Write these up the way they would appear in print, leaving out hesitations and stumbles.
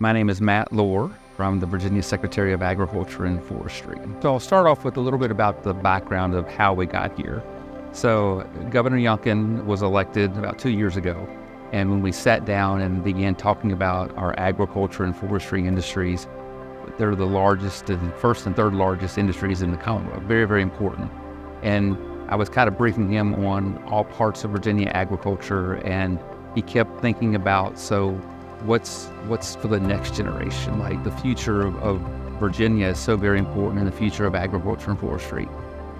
My name is Matt Lohr from the Virginia Secretary of Agriculture and Forestry. So I'll start off with a little bit about the background of how we got here. So Governor Youngkin was elected about 2 years ago. And when we sat down and began talking about our agriculture and forestry industries, they're the largest and first and third largest industries in the Commonwealth. Very, very important. And I was kind of briefing him on all parts of Virginia agriculture, and he kept thinking about, so what's for the next generation? Like the future of Virginia is so very important, and the future of agriculture and forestry.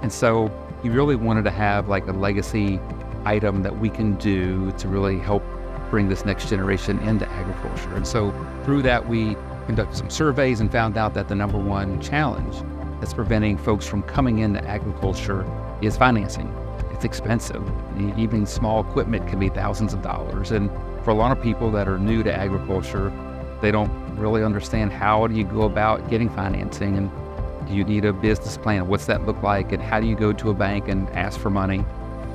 And so he really wanted to have like a legacy item that we can do to really help bring this next generation into agriculture. And so through that, we conducted some surveys and found out that the number one challenge that's preventing folks from coming into agriculture is financing. It's expensive. Even small equipment can be thousands of dollars. And for a lot of people that are new to agriculture, they don't really understand how do you go about getting financing, and do you need a business plan? What's that look like? And how do you go to a bank and ask for money?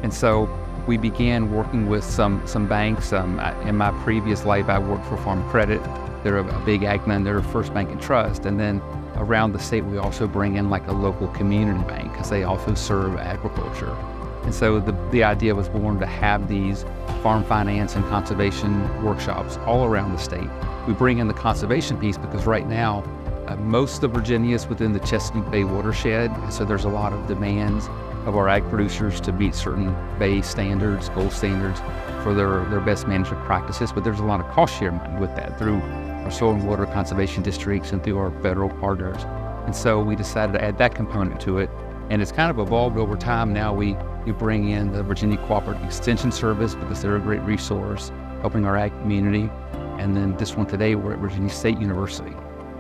And so we began working with some banks. In my previous life, I worked for Farm Credit. They're a big agman. They're a First Bank and Trust. And then around the state, we also bring in like a local community bank because they also serve agriculture. And so the idea was born to have these farm finance and conservation workshops all around the state. We bring in the conservation piece because right now, most of Virginia is within the Chesapeake Bay watershed. So there's a lot of demands of our ag producers to meet certain bay standards, gold standards for their best management practices. But there's a lot of cost sharing with that through our soil and water conservation districts and through our federal partners. And so we decided to add that component to it. And it's kind of evolved over time. Now we bring in the Virginia Cooperative Extension Service because they're a great resource, helping our ag community. And then this one today, we're at Virginia State University.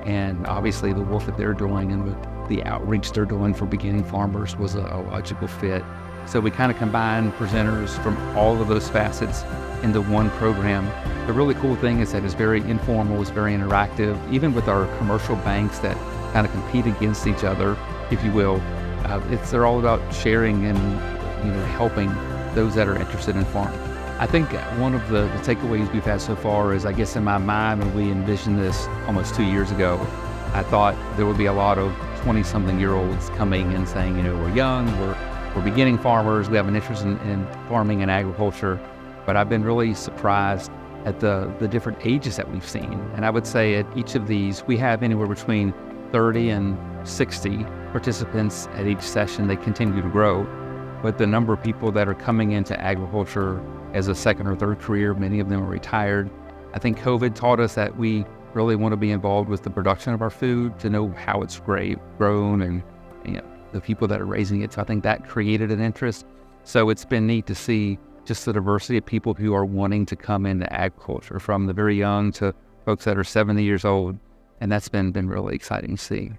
And obviously the work that they're doing and with the outreach they're doing for beginning farmers was a logical fit. So we kind of combine presenters from all of those facets into one program. The really cool thing is that it's very informal, it's very interactive, even with our commercial banks that kind of compete against each other, if you will. They're all about sharing and helping those that are interested in farming. I think one of the takeaways we've had so far is, I guess in my mind, when we envisioned this almost 2 years ago, I thought there would be a lot of 20-something-year-olds coming and saying, we're young, we're beginning farmers, we have an interest in farming and agriculture. But I've been really surprised at the different ages that we've seen. And I would say at each of these, we have anywhere between 30 and 60 participants at each session. They continue to grow. But the number of people that are coming into agriculture as a second or third career, many of them are retired. I think COVID taught us that we really want to be involved with the production of our food, to know how it's grown and the people that are raising it. So I think that created an interest. So it's been neat to see just the diversity of people who are wanting to come into agriculture, from the very young to folks that are 70 years old. And that's been really exciting to see.